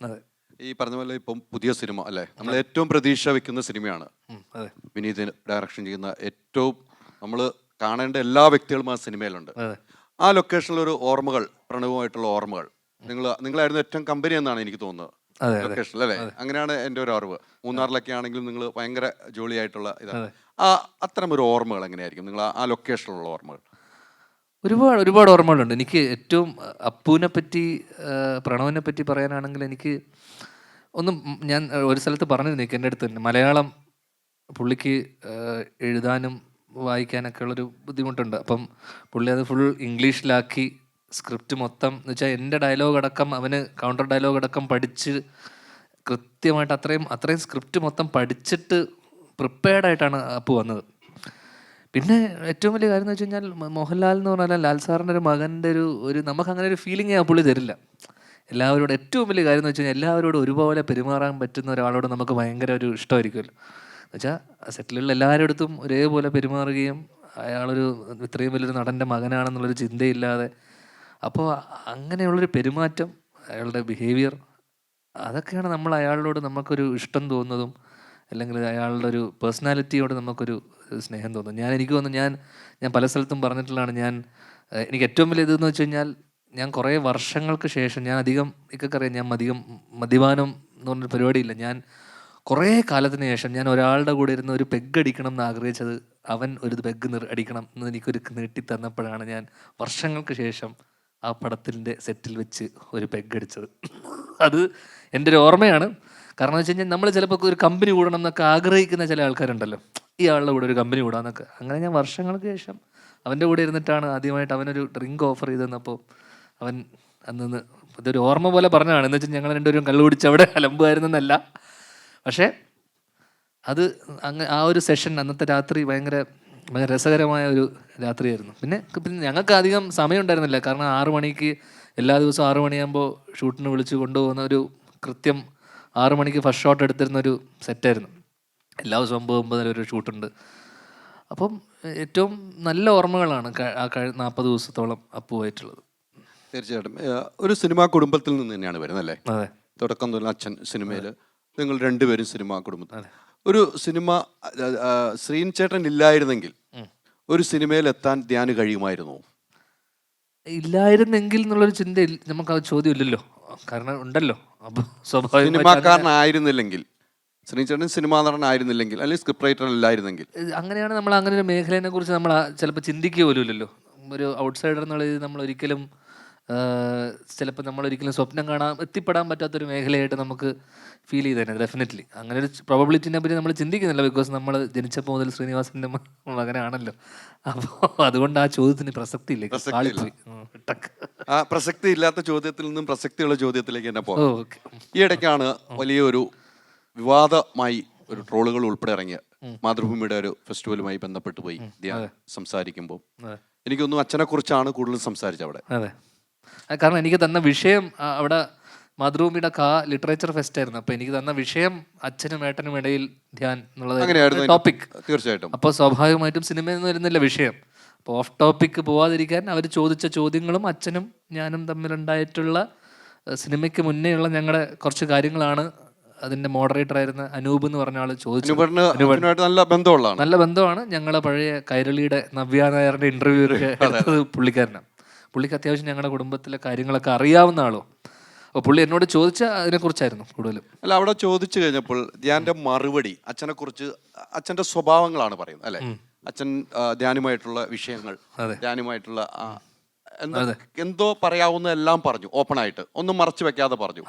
അതെ. ഈ പറഞ്ഞ പോലെ ഇപ്പം പുതിയ സിനിമ അല്ലേ, നമ്മൾ ഏറ്റവും പ്രതീക്ഷ വെക്കുന്ന സിനിമയാണ്. അതെ. വിനീത് ഡയറക്ഷൻ ചെയ്യുന്ന ഏറ്റവും നമ്മൾ കാണേണ്ട എല്ലാ വ്യക്തികളും ആ സിനിമയിലുണ്ട്. അതെ. ആ ലൊക്കേഷനിലൊരു ഓർമ്മകൾ, പ്രണവുമായിട്ടുള്ള ഓർമ്മകൾ, നിങ്ങളായിരുന്നു ഏറ്റവും കമ്പനി എന്നാണ് എനിക്ക് തോന്നുന്നത് അതെ. അതെ. ലൊക്കേഷനിൽ അല്ലേ. അങ്ങനെയാണ് എൻ്റെ ഒരു അറിവ്. മൂന്നാറിലൊക്കെ ആണെങ്കിലും നിങ്ങൾ ഭയങ്കര ജോളിയായിട്ടുള്ള ഇതാണ്. അതെ. അത്തരം ഒരു ഓർമ്മകൾ എങ്ങനെയായിരിക്കും നിങ്ങൾ ആ ലൊക്കേഷനിലുള്ള ഓർമ്മകൾ? ഒരുപാട് ഓർമ്മകളുണ്ട്. എനിക്ക് ഏറ്റവും അപ്പുവിനെ പറ്റി, പ്രണവിനെ പറ്റി പറയാനാണെങ്കിൽ എനിക്ക് ഞാൻ ഒരു സ്ഥലത്ത് പറഞ്ഞിരുന്നു, എൻ്റെ അടുത്ത് തന്നെ മലയാളം പുള്ളിക്ക് എഴുതാനും വായിക്കാനൊക്കെ ഉള്ളൊരു ബുദ്ധിമുട്ടുണ്ട്. അപ്പം പുള്ളി അത് ഫുൾ ഇംഗ്ലീഷിലാക്കി സ്ക്രിപ്റ്റ് മൊത്തം എന്ന് വെച്ചാൽ എൻ്റെ ഡയലോഗ് അടക്കം അവന് കൗണ്ടർ ഡയലോഗ് അടക്കം പഠിച്ച് കൃത്യമായിട്ട് അത്രയും സ്ക്രിപ്റ്റ് മൊത്തം പഠിച്ചിട്ട് പ്രിപ്പയർഡായിട്ടാണ് അപ്പു വന്നത്. പിന്നെ ഏറ്റവും വലിയ കാര്യം എന്ന് വെച്ച് കഴിഞ്ഞാൽ മോഹൻലാൽ എന്ന് പറഞ്ഞാൽ ലാൽ സാറിൻ്റെ ഒരു മകൻ്റെ ഒരു നമുക്ക് അങ്ങനെ ഒരു ഫീലിംഗ് ആ പുള്ളി തരില്ല. എല്ലാവരോടും ഏറ്റവും വലിയ കാര്യം എന്ന് വെച്ച് കഴിഞ്ഞാൽ എല്ലാവരോടും ഒരുപോലെ പെരുമാറാൻ പറ്റുന്ന ഒരാളോട് നമുക്ക് ഭയങ്കര ഒരു ഇഷ്ടമായിരിക്കുമല്ലോ. എന്നുവെച്ചാൽ സെറ്റിലുള്ള എല്ലാവരുടെ അടുത്തും ഒരേപോലെ പെരുമാറുകയും അയാളൊരു ഇത്രയും വലിയൊരു നടൻ്റെ മകനാണെന്നുള്ളൊരു ചിന്തയില്ലാതെ, അപ്പോൾ അങ്ങനെയുള്ളൊരു പെരുമാറ്റം, അയാളുടെ ബിഹേവിയർ, അതൊക്കെയാണ് നമ്മൾ അയാളോട് നമുക്കൊരു ഇഷ്ടം തോന്നുന്നതും, അല്ലെങ്കിൽ അയാളുടെ ഒരു പേഴ്സണാലിറ്റിയോട് നമുക്കൊരു സ്നേഹം തോന്നും. എനിക്ക് തോന്നുന്നു ഞാൻ പല സ്ഥലത്തും പറഞ്ഞിട്ടുള്ളതാണ്, എനിക്ക് ഏറ്റവും വലിയ ഇതെന്ന് വെച്ച് കഴിഞ്ഞാൽ ഞാൻ കുറേ വർഷങ്ങൾക്ക് ശേഷം, ഞാൻ ഇക്കൊക്കറിയാം, ഞാൻ മദ്യപാനം എന്ന് പറഞ്ഞൊരു പരിപാടിയില്ല. ഞാൻ കുറേ കാലത്തിന് ശേഷം ഞാൻ ഒരാളുടെ കൂടെ ഇരുന്ന് ഒരു പെഗ് അടിക്കണം എന്ന് ആഗ്രഹിച്ചത്, അവൻ ഒരു പെഗ് അടിക്കണം എന്ന് എനിക്കൊരു നീട്ടി തന്നപ്പോഴാണ് ഞാൻ വർഷങ്ങൾക്ക് ശേഷം ആ പടത്തിൻ്റെ സെറ്റിൽ വെച്ച് ഒരു പെഗ് അടിച്ചത്. അത് എൻ്റെ ഒരു ഓർമ്മയാണ്. കാരണം എന്ന് വെച്ച് കഴിഞ്ഞാൽ നമ്മൾ ചിലപ്പോൾ ഒരു കമ്പനി കൂടണം എന്നൊക്കെ ആഗ്രഹിക്കുന്ന ചില ആൾക്കാരുണ്ടല്ലോ, ഈ ആളുടെ കൂടെ ഒരു കമ്പനി കൂടാന്നൊക്കെ. അങ്ങനെ ഞാൻ വർഷങ്ങൾക്ക് ശേഷം അവൻ്റെ കൂടെ ഇരുന്നിട്ടാണ് ആദ്യമായിട്ട് അവനൊരു ഡ്രിങ്ക് ഓഫർ ചെയ്ത് തന്നപ്പോൾ അവൻ അന്ന് ഇതൊരു ഓർമ്മ പോലെ പറഞ്ഞതാണ്. എന്ന് വെച്ചാൽ ഞങ്ങൾ രണ്ടുപേരും കള്ളു കുടിച്ച് അവിടെ അലമ്പുമായിരുന്നെന്നല്ല, പക്ഷേ അത് ആ ഒരു സെഷൻ അന്നത്തെ രാത്രി ഭയങ്കര രസകരമായ ഒരു രാത്രിയായിരുന്നു. പിന്നെ ഞങ്ങൾക്ക് അധികം സമയം ഉണ്ടായിരുന്നില്ല. കാരണം 6 മണിക്ക് എല്ലാ ദിവസവും 6 മണിയാകുമ്പോൾ ഷൂട്ടിന് വിളിച്ച് കൊണ്ടുപോകുന്ന ഒരു കൃത്യം 6 മണിക്ക് ഫസ്റ്റ് ഷോട്ട് എടുത്തിരുന്നൊരു സെറ്റായിരുന്നു. എല്ലാ ദിവസവും 9 ഒരു ഷൂട്ടുണ്ട്. അപ്പം ഏറ്റവും നല്ല ഓർമ്മകളാണ് ആ 40 ദിവസത്തോളം അപ്പുവായിട്ടുള്ളത്. തീർച്ചയായിട്ടും ഒരു സിനിമാ കുടുംബത്തിൽ നിന്ന് തന്നെയാണ് വരുന്നത് അല്ലേ. അതെ. തുടക്കം മുതൽ അച്ഛൻ സിനിമയിൽ, നിങ്ങൾ രണ്ടുപേരും സിനിമാ കുടുംബത്തിൽ. ഒരു സിനിമ ശ്രീൻ ചേട്ടൻ ഇല്ലായിരുന്നെങ്കിൽ ഒരു സിനിമയിൽ എത്താൻ ധ്യാന് കഴിയുമായിരുന്നു? ഇല്ലായിരുന്നെങ്കിൽ എന്നുള്ളൊരു ചിന്ത നമുക്ക് ആ ചോദ്യം ഇല്ലല്ലോ, കാരണം ഉണ്ടല്ലോ. അപ്പോൾ സിനിമാക്കാരനായിരുന്നില്ലെങ്കിൽ, ശ്രീചേട്ടൻ സിനിമാ നടനായിരുന്നില്ലെങ്കിൽ, അല്ലെങ്കിൽ സ്ക്രിപ്റ്റ് റൈറ്റർ ഇല്ലായിരുന്നെങ്കിൽ, അങ്ങനെയാണ് നമ്മൾ അങ്ങനെ ഒരു മേഖലയെ കുറിച്ച് നമ്മൾ ചിലപ്പോൾ ചിന്തിക്കുക പോലും ഇല്ലല്ലോ. ഒരു ഔട്ട്സൈഡർ എന്നുള്ളത് നമ്മൾ ഒരിക്കലും ചിലപ്പോൾ നമ്മളൊരിക്കലും സ്വപ്നം എത്തിപ്പെടാൻ പറ്റാത്തൊരു മേഖലയായിട്ട് നമുക്ക് ഫീൽ ചെയ്തേനെ. ഡെഫിനറ്റ്ലി അങ്ങനെ ഒരു പ്രോബബിലിറ്റിനെ പറ്റി നമ്മൾ ചിന്തിക്കുന്നില്ല. ബിക്കോസ് നമ്മൾ ജനിച്ചപ്പോൾ മുതൽ ശ്രീനിവാസൻ്റെ മകനാണല്ലോ. അപ്പോൾ അതുകൊണ്ട് ആ ചോദ്യത്തിന് പ്രസക്തി ഇല്ല. ആ പ്രസക്തി ഇല്ലാത്ത ചോദ്യത്തിൽ നിന്നും പ്രസക്തിയുള്ള ചോദ്യത്തിലേക്ക് തന്നെ പോകാം. ഈ ഇടയ്ക്കാണ് വലിയൊരു വിവാദമായി ഒരു ട്രോളുകൾ ഉൾപ്പെടെ ഇറങ്ങിയ മാതൃഭൂമിയുടെ ഒരു ഫെസ്റ്റിവലുമായി ബന്ധപ്പെട്ട് പോയി ധ്യാൻ സംസാരിക്കുമ്പോൾ എനിക്കൊന്നും അച്ഛനെ കുറിച്ചാണ് കൂടുതൽ സംസാരിച്ചത് അവിടെ. അതെ, കാരണം എനിക്ക് തന്ന വിഷയം അവിടെ മാതൃഭൂമിയുടെ ലിറ്ററേച്ചർ ഫെസ്റ്റ് ആയിരുന്നു. അപ്പോൾ എനിക്ക് തന്ന വിഷയം അച്ഛനും ഏട്ടനും ഇടയിൽ ധ്യാൻ എന്നുള്ളത് ടോപ്പിക്. തീർച്ചയായിട്ടും. അപ്പോൾ സ്വാഭാവികമായിട്ടും സിനിമയിൽ നിന്ന് വരുന്നില്ല വിഷയം. അപ്പോൾ ഓഫ് ടോപ്പിക്ക് പോവാതിരിക്കാൻ അവർ ചോദിച്ച ചോദ്യങ്ങളും അച്ഛനും ഞാനും തമ്മിലുണ്ടായിട്ടുള്ള സിനിമയ്ക്ക് മുന്നേ ഉള്ള ഞങ്ങളുടെ കുറച്ച് കാര്യങ്ങളാണ് അതിൻ്റെ മോഡറേറ്റർ ആയിരുന്ന അനൂപ് എന്ന് പറഞ്ഞ ആൾ ചോദിച്ചു. നല്ല ബന്ധമാണ്. ഞങ്ങളെ പഴയ കൈരളിയുടെ നവ്യ നായരുടെ ഇന്റർവ്യൂ എടുത്തത് പുള്ളിക്കാരനാണ്. പുള്ളിക്ക് അത്യാവശ്യം ഞങ്ങളുടെ കുടുംബത്തിലെ കാര്യങ്ങളൊക്കെ അറിയാവുന്ന ആളോ. അപ്പോൾ പുള്ളി എന്നോട് ചോദിച്ച അതിനെക്കുറിച്ചായിരുന്നു കൂടുതലും. അല്ല, അവിടെ ചോദിച്ചു കഴിഞ്ഞപ്പോൾ ധ്യാന്റെ മറുപടി അച്ഛനെ കുറിച്ച്, അച്ഛന്റെ സ്വഭാവങ്ങളാണ് പറയുന്നത് അല്ലെ. അച്ഛൻ ധ്യാനുമായിട്ടുള്ള വിഷയങ്ങൾ, ധ്യാനുമായിട്ടുള്ള എന്തോ പറയാവുന്ന എല്ലാം പറഞ്ഞു, ഓപ്പണായിട്ട് ഒന്നും മറച്ചു വെക്കാതെ പറഞ്ഞു.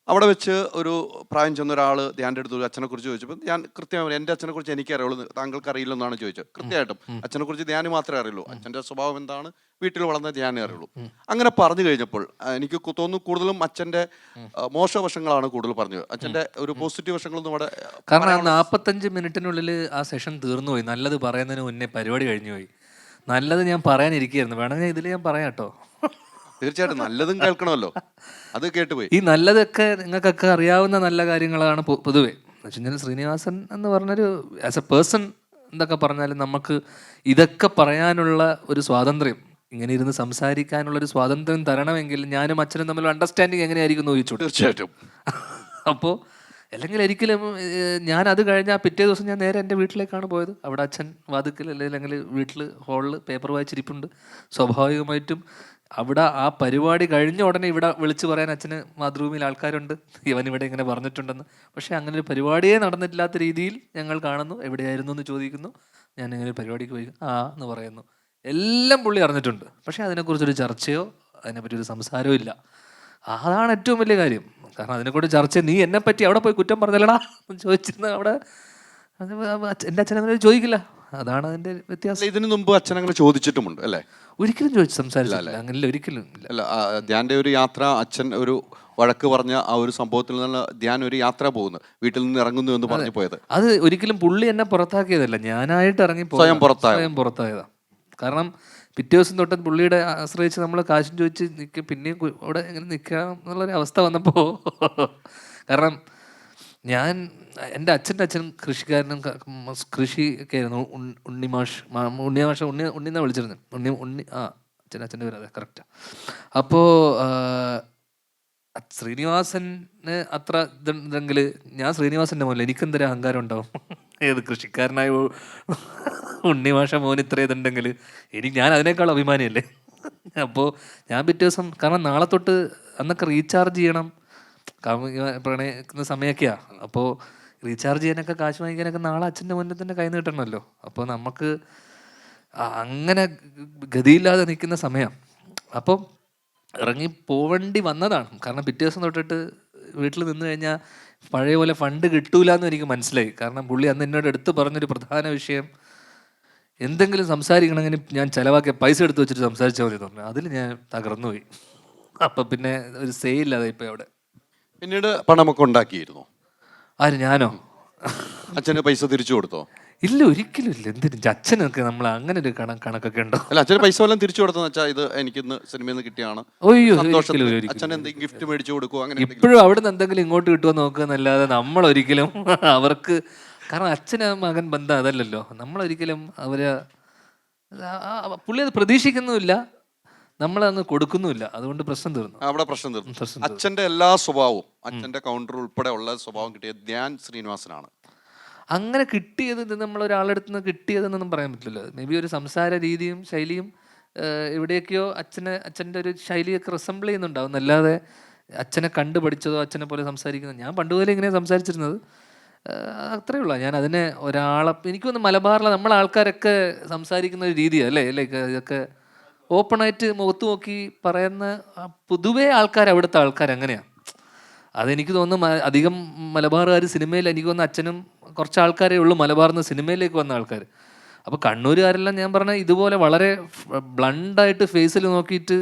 അവിടെ വെച്ച് ഒരു പ്രായം ചെന്ന ഒരാൾ ധ്യാൻ്റെ അടുത്ത് അച്ഛനെ കുറിച്ച് ചോദിച്ചപ്പോൾ ഞാൻ കൃത്യമായി എൻ്റെ അച്ഛനെ കുറിച്ച് എനിക്ക് അറിയുള്ളൂ, താങ്കൾക്ക് അറിയില്ലെന്നാണ് ചോദിച്ചത്. കൃത്യമായിട്ടും അച്ഛനെ കുറിച്ച് ധ്യാന് മാത്രമേ അറിയുള്ളൂ, അച്ഛൻ്റെ സ്വഭാവം എന്താണ്, വീട്ടിൽ വളർന്ന ധ്യാനേ അറിയുള്ളൂ. അങ്ങനെ പറഞ്ഞു കഴിഞ്ഞപ്പോൾ എനിക്ക് തോന്നുന്നു കൂടുതലും അച്ഛൻ്റെ മോശവശങ്ങളാണ് കൂടുതൽ പറഞ്ഞത്. അച്ഛൻ്റെ ഒരു പോസിറ്റീവ് വശങ്ങളൊന്നും അവിടെ, കാരണം 45 മിനിറ്റിനുള്ളിൽ ആ സെഷൻ തീർന്നു പോയി. നല്ലത് പറയുന്നതിന് മുന്നേ പരിപാടി കഴിഞ്ഞു പോയി. നല്ലത് ഞാൻ പറയാനിരിക്കുകയായിരുന്നു. വേണമെങ്കിൽ ഇതിൽ ഞാൻ പറയാം കേട്ടോ. തീർച്ചയായിട്ടും നല്ലതും കേൾക്കണമല്ലോ, അത് കേട്ടുപോയി. ഈ നല്ലതൊക്കെ നിങ്ങൾക്കൊക്കെ അറിയാവുന്ന നല്ല കാര്യങ്ങളാണ് പൊതുവെ. എന്ന് വെച്ച് കഴിഞ്ഞാൽ ശ്രീനിവാസൻ എന്ന് പറഞ്ഞൊരു ആസ് എ പേഴ്സൺ എന്തൊക്കെ പറഞ്ഞാലും നമുക്ക് ഇതൊക്കെ പറയാനുള്ള ഒരു സ്വാതന്ത്ര്യം ഇങ്ങനെ ഇരുന്ന് സംസാരിക്കാനുള്ളൊരു സ്വാതന്ത്ര്യം തരണമെങ്കിൽ ഞാനും അച്ഛനും തമ്മിൽ അണ്ടർസ്റ്റാൻഡിങ് എങ്ങനെയായിരിക്കും എന്ന് ചോദിച്ചു. തീർച്ചയായിട്ടും. അപ്പോൾ അല്ലെങ്കിൽ ഒരിക്കലും ഞാൻ അത് കഴിഞ്ഞാൽ പിറ്റേ ദിവസം ഞാൻ നേരെ എൻ്റെ വീട്ടിലേക്കാണ് പോയത്. അവിടെ അച്ഛൻ വാതുക്കൽ അല്ലെങ്കിൽ വീട്ടിൽ ഹാളിൽ പേപ്പർ വായിച്ചിരിപ്പുണ്ട്. സ്വാഭാവികമായിട്ടും അവിടെ ആ പരിപാടി കഴിഞ്ഞ ഉടനെ ഇവിടെ വിളിച്ചു പറയാൻ അച്ഛന് മാതൃഭൂമിയിൽ ആൾക്കാരുണ്ട്, ഇവൻ ഇവിടെ ഇങ്ങനെ പറഞ്ഞിട്ടുണ്ടെന്ന്. പക്ഷേ അങ്ങനെ ഒരു പരിപാടിയെ നടന്നിട്ടില്ലാത്ത രീതിയിൽ ഞങ്ങൾ കാണുന്നു. എവിടെയായിരുന്നു എന്ന് ചോദിക്കുന്നു. ഞാൻ ഇങ്ങനെ ഒരു പരിപാടിക്ക് പോയി എന്ന് പറയുന്നു. എല്ലാം പുള്ളി അറിഞ്ഞിട്ടുണ്ട്. പക്ഷേ അതിനെക്കുറിച്ചൊരു ചർച്ചയോ അതിനെപ്പറ്റി ഒരു സംസാരവും ഇല്ല. അതാണ് ഏറ്റവും വലിയ കാര്യം. കാരണം അതിനെക്കൂടെ ചർച്ച, നീ എന്നെപ്പറ്റി അവിടെ പോയി കുറ്റം പറഞ്ഞല്ലടാ എന്ന് ചോദിച്ചിരുന്ന അവിടെ എൻ്റെ അച്ഛൻ അങ്ങനെ ചോദിക്കില്ല. അതാണ് അതിൻ്റെ വ്യത്യാസം. ഇതിനു മുമ്പ് അച്ഛൻ അങ്ങനെ ചോദിച്ചിട്ടുമുണ്ട് അല്ലേ? ഒരിക്കലും ചോദിച്ചു സംസാരിച്ചില്ല. അങ്ങനെ ഒരിക്കലും ഇല്ല. അല്ല, ധ്യാൻ്റെ ഒരു യാത്ര, അച്ഛൻ ഒരു വഴക്ക് പറഞ്ഞ ആ ഒരു സംഭവത്തിൽ നിന്ന് ധ്യാൻ ഒരു യാത്ര പോകുന്നു, വീട്ടിൽ നിന്ന് ഇറങ്ങുന്നു എന്ന് പറഞ്ഞു പോയത്. അത് ഒരിക്കലും പുള്ളി എന്നെ പുറത്താക്കിയതല്ല, ഞാനായിട്ട് ഇറങ്ങി സ്വയം പുറത്തായതാ. കാരണം പിറ്റേ ദിവസം തൊട്ട് പുള്ളിയുടെ ആശ്രയിച്ച് നമ്മൾ കാശും ചോദിച്ച് പിന്നെയും അവിടെ ഇങ്ങനെ നിൽക്കാം എന്നുള്ളൊരു അവസ്ഥ വന്നപ്പോൾ കാരണം എൻ്റെ അച്ഛൻ കൃഷിക്കാരനും കൃഷി ഒക്കെ ആയിരുന്നു. ഉണ്ണിന്നാണ് വിളിച്ചിരുന്നത്. അച്ഛൻ്റെ പേര് അതെ, കറക്റ്റാണ്. അപ്പോൾ ശ്രീനിവാസന് അത്ര ഇതുണ്ടെങ്കിൽ ഞാൻ ശ്രീനിവാസൻ്റെ മോനില്ല, എനിക്കെന്തൊരു അഹങ്കാരം ഉണ്ടാവും. ഏത് കൃഷിക്കാരനായ ഉണ്ണിമാഷ മോൻ ഇത്ര ഇതുണ്ടെങ്കിൽ ഞാൻ അതിനേക്കാൾ അഭിമാനിയല്ലേ. അപ്പോൾ ഞാൻ പിറ്റേ ദിവസം, കാരണം നാളെ തൊട്ട് അന്നൊക്കെ റീചാർജ് ചെയ്യണം, പ്രണയിക്കുന്ന സമയമൊക്കെയാണ്. അപ്പോൾ റീചാർജ് ചെയ്യാനൊക്കെ കാശ് വാങ്ങിക്കാനൊക്കെ നാളെ അച്ഛൻ്റെ മുന്നിൽ തന്നെ കൈ നീട്ടണമല്ലോ. അപ്പോൾ നമുക്ക് അങ്ങനെ ഗതിയില്ലാതെ നിൽക്കുന്ന സമയം. അപ്പം ഇറങ്ങി പോവേണ്ടി വന്നതാണ്. കാരണം പിറ്റേ ദിവസം തൊട്ടിട്ട് വീട്ടിൽ നിന്ന് കഴിഞ്ഞാൽ പഴയ പോലെ ഫണ്ട് കിട്ടൂല എന്ന് എനിക്ക് മനസ്സിലായി. കാരണം പുള്ളി അന്ന് എന്നോട് എടുത്ത് പറഞ്ഞൊരു പ്രധാന വിഷയം, എന്തെങ്കിലും സംസാരിക്കണമെങ്കിൽ ഞാൻ ചിലവാക്കിയ പൈസ എടുത്ത് വെച്ചിട്ട് സംസാരിച്ചാൽ മതി തോന്നുന്നു. അതിൽ ഞാൻ തകർന്നുപോയി. അപ്പം പിന്നെ ഒരു സേ ഇല്ലാതെ ഇപ്പം അവിടെ. പിന്നീട് പണമൊക്കെ ഉണ്ടാക്കിയിരുന്നു. ആര്, ഞാനോ? അച്ഛന് പൈസ തിരിച്ചു കൊടുത്തോ? ഇല്ല, ഒരിക്കലും ഇല്ല. എന്തിനും അച്ഛനൊക്കെ നമ്മൾ അങ്ങനെ ഒരു കണക്കൊക്കെ ഉണ്ടോ? അല്ല, അച്ഛന് പൈസ വല്ലതും തിരിച്ചു കൊടുത്തെന്ന് വെച്ചാൽ ഇത് എനിക്കിന്ന് സിനിമയിൽ നിന്ന് കിട്ടിയാണ്, അച്ഛൻ എന്തെങ്കിലും ഗിഫ്റ്റ് മേടിച്ചു കൊടുക്കുമോ? അങ്ങനെ ഇപ്പോഴും അവിടെ നിന്ന് എന്തെങ്കിലും ഇങ്ങോട്ട് കിട്ടുമോ നോക്കുന്നല്ലാതെ നമ്മളൊരിക്കലും അവർക്ക്, കാരണം അച്ഛന് മകൻ ബന്ധം അതല്ലല്ലോ. നമ്മളൊരിക്കലും അവരെ പുള്ളി അത് പ്രതീക്ഷിക്കുന്നുമില്ല, നമ്മളന്ന് കൊടുക്കുന്നുമില്ല. അതുകൊണ്ട് പ്രശ്നം തീർന്നു. അവിടെ പ്രശ്നം തീർന്നു. അച്ഛൻ്റെ എല്ലാ സ്വഭാവവും, അച്ഛൻ്റെ കൗണ്ടർ ഉൾപ്പെടെ ഉള്ള സ്വഭാവം കിട്ടിയത് ധ്യാൻ ശ്രീനിവാസനാണ്. അങ്ങനെ കിട്ടിയത് നമ്മൾ ഒരാളെടുത്ത് നിന്ന് കിട്ടിയതെന്നൊന്നും പറയാൻ പറ്റില്ല. മേ ബി ഒരു സംസാര രീതിയും ശൈലിയും എവിടെയൊക്കെയോ അച്ഛൻ്റെ ഒരു ശൈലിയൊക്കെ റിസംബിൾ ചെയ്യുന്നുണ്ടാവും. അല്ലാതെ അച്ഛനെ കണ്ടു പഠിച്ചതോ അച്ഛനെ പോലെ സംസാരിക്കുന്നത്, ഞാൻ പണ്ടുപോലെ ഇങ്ങനെ സംസാരിച്ചിരുന്നത്, അത്രയേ ഉള്ളൂ. ഞാൻ അതിനെ എനിക്കൊന്ന് മലബാറിലെ നമ്മളെ ആൾക്കാരൊക്കെ സംസാരിക്കുന്ന ഒരു രീതിയാണ് അല്ലേ, ലൈക്ക് ഇതൊക്കെ ഓപ്പണായിട്ട് മുഖത്ത് നോക്കി പറയുന്ന പൊതുവേ ആൾക്കാർ, അവിടുത്തെ ആൾക്കാർ അങ്ങനെയാണ്. അതെനിക്ക് തോന്നുന്നു അധികം മലബാറുകാർ സിനിമയിൽ, എനിക്ക് തോന്നുന്നു അച്ഛനും കുറച്ച് ആൾക്കാരേ ഉള്ളൂ മലബാറിൽ നിന്ന് സിനിമയിലേക്ക് വന്ന ആൾക്കാർ. അപ്പോൾ കണ്ണൂരുകാരെല്ലാം ഞാൻ പറഞ്ഞ ഇതുപോലെ വളരെ ബ്ലണ്ടായിട്ട് ഫേസിൽ നോക്കിയിട്ട്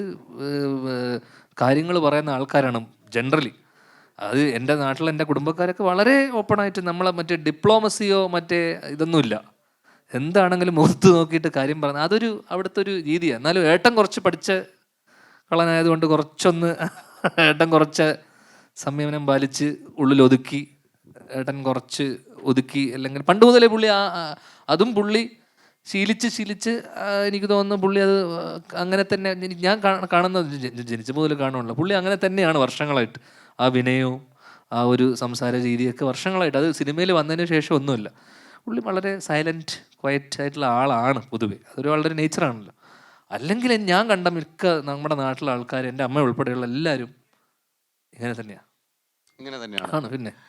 കാര്യങ്ങൾ പറയുന്ന ആൾക്കാരാണ് ജനറലി. അത് എൻ്റെ നാട്ടിൽ എൻ്റെ കുടുംബക്കാരൊക്കെ വളരെ ഓപ്പണായിട്ട്, നമ്മളെ മറ്റേ ഡിപ്ലോമസിയോ മറ്റേ ഇതൊന്നുമില്ല, എന്താണെങ്കിലും മുഖത്ത് നോക്കിയിട്ട് കാര്യം പറയുന്നത്, അതൊരു അവിടുത്തെ ഒരു രീതിയാണ്. എന്നാലും ഏട്ടൻ കുറച്ച് പഠിച്ച കളനായതുകൊണ്ട് ഏട്ടൻ കുറച്ച് സംയമനം പാലിച്ച് ഉള്ളിലൊതുക്കി, ഏട്ടൻ കുറച്ച് ഒതുക്കി. അല്ലെങ്കിൽ പണ്ട് മുതലേ പുള്ളി അതും പുള്ളി ശീലിച്ച് എനിക്ക് തോന്നുന്നു പുള്ളി അത് അങ്ങനെ തന്നെ, ഞാൻ കാണുന്നത് ജനിച്ച മുതൽ കാണുമല്ലോ, പുള്ളി അങ്ങനെ തന്നെയാണ് വർഷങ്ങളായിട്ട്. ആ വിനയവും ആ ഒരു സംസാര രീതിയൊക്കെ വർഷങ്ങളായിട്ട്, അത് സിനിമയിൽ വന്നതിന് ശേഷം ഒന്നുമില്ല. പുള്ളി വളരെ സൈലൻറ്റ് ക്വയറ്റ് ആയിട്ടുള്ള ആളാണ് പൊതുവെ. അതൊരു വളരെ നേച്ചറാണല്ലോ. അല്ലെങ്കിൽ ഞാൻ കണ്ട മിക്ക നമ്മുടെ നാട്ടിലെ ആൾക്കാർ, എൻ്റെ അമ്മ ഉൾപ്പെടെയുള്ള എല്ലാവരും ഇങ്ങനെ തന്നെയാണ്. ഇങ്ങനെ തന്നെയാണ്. ആണ് പിന്നെ.